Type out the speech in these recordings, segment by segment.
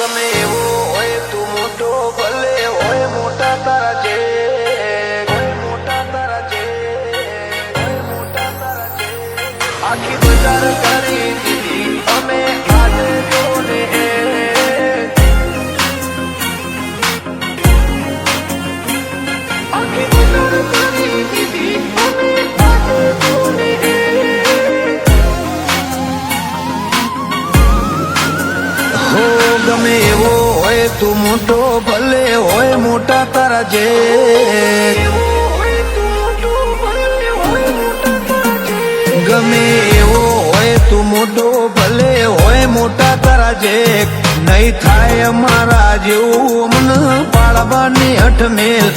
ગમે એવો હોય તું મોટો ભલે હોય મોટા તારા જે આખી બજાર કરી દીધી અમે આજે જોને આખી બજાર કરી દીધી અમે આજે જોને હો ગમે એવો હોય તું મોટો ભલે હોય મોટા તારા જે ગમે એવો હોય તું મોટો ભલે હોય મોટા તારા જે નહીં થાય અમારા જેવું મન પાળવાની અઠમેલ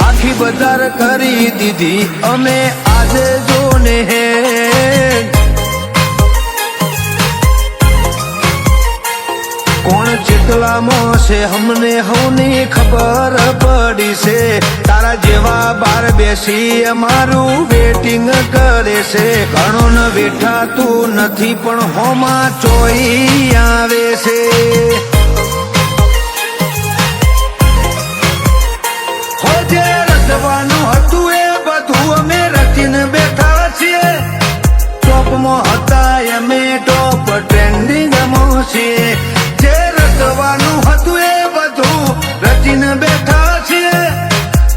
આખી બજાર કરી દીધી અમે આજે જોને હે કોણ ચેતલામાં છે અમને હવની ખબર પડી છે તારા જેવા બાર બેસી અમારું વેટિંગ કરે છે ઘણો ન વેઠાતું નથી પણ હોમાં ચોઈ આવે છે હો જે રચવાનું હતું એ બધું અમે રચીને બેઠા છીએ ટોપમાં હતા અમે ટોપ ટ્રેન્ડિંગમાં છીએ જે રચવાનું હતું એ બધું રચીને બેઠા છીએ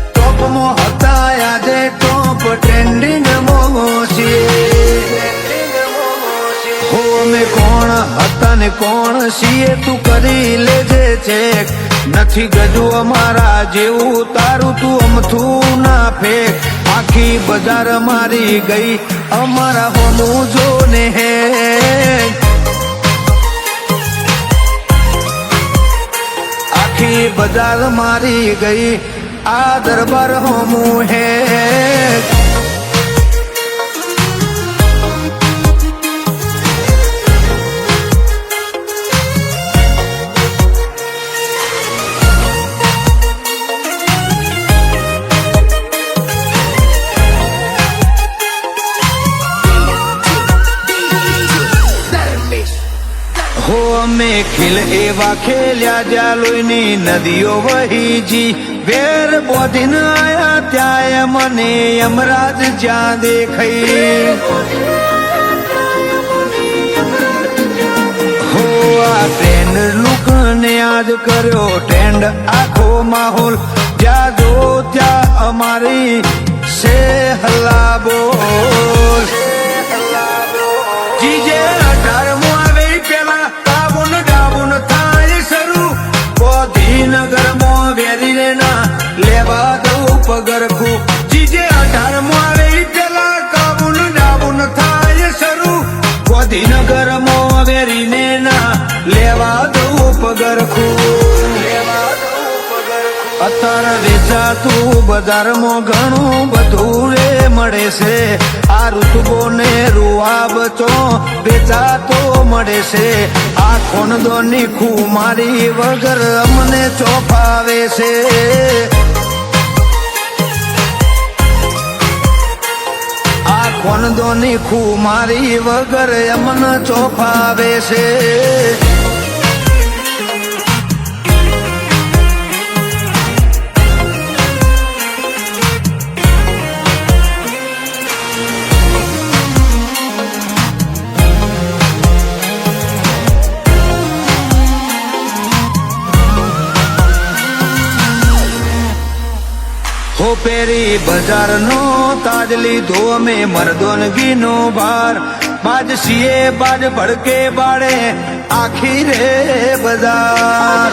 ટોપમાં હતા આજે ટોપ ટ્રેન્ડિંગમાં છીએ હો અમે કોણ હતા ને કોણ છીએ તું કરી લેજે ચેક નથી ગજુ અમારા જેવું તારું તું અમથું ના ફેક આખી બજાર મારી ગઈ અમારા હોમું જોને હે આખી બજાર મારી ગઈ આ દરબાર હોમું હે હો અમે ખીલ એવા ખેલ્યા જ્યાં લોહીની નદીઓ વહીજી વેર બોધીને આયા ત્યાં મને યમરાજ જ્યાં દેખાઈ હો આ ટ્રેન્ડ લુક ને યાદ કર્યો ટ્રેન્ડ આખો માહોલ જ્યાં જો ત્યાં અમારી સે હલ્લા બોલ જીજે 18મો આવે પેલા તાબુન ડાબુન થાય શરૂ ગોધીનગરમાં વેરીને ના લેવા દઉં પગરખું જીજે 18મો આવે પેલા કાબુન ડાબુન થાય શરૂ ગોધીનગરમાં વેરીને ના લેવા દઉં પગરખું અત્યારે વેચાતું બજારમાં ઘણું બધું રે મળે છે આ ઋતુબો ને રૂઆબ ચો વેચાતો મળે છે આ ખોનદોની ખુમારી વગર અમને ચોફાવે છે આ ખોનદોની ખુમારી વગર અમને ચોફાવે છે હો પેરી બજાર નો તાજ લીધો અમે મર્દોનગી નો ભાર બાજ સીએ બાજ ભડકે બાળે આખી રે બજાર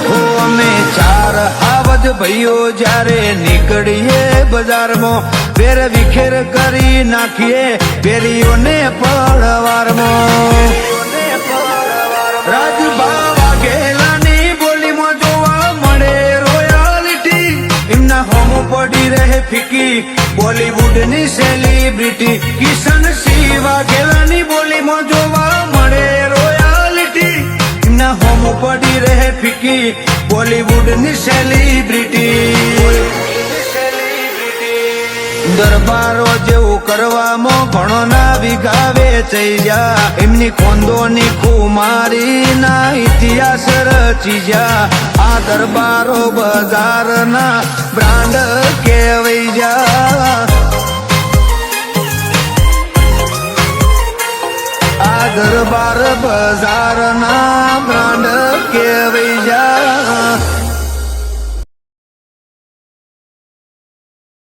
હો અમે ચાર આવજ ભાઈઓ જ્યારે નીકળીએ બજારમાં વેર વિખેર કરી નાખીએ પેરીઓને પડવારમાં રાજભા વાઘેલાની બોલીમાં જોવા મળે રોયાલિટી એમના હોમો પડી રહે ફીકી બોલીવુડની સેલિબ્રિટી કિશન સિંહ વાઘેલાની બોલીમાં જોવા મળે રોયાલિટી એમના હોમો પડી રહે ફીકી બોલીવુડની સેલિબ્રિટી દરબારો જેવું કરવામાં ઘણો ના વિગાવે વેચાઈ જા એમની ખોંદોની ખુમારીના ઇતિહાસ રચી જા આ દરબારો બજારના બ્રાન્ડ કહેવાઈ જા આ દરબાર બજારના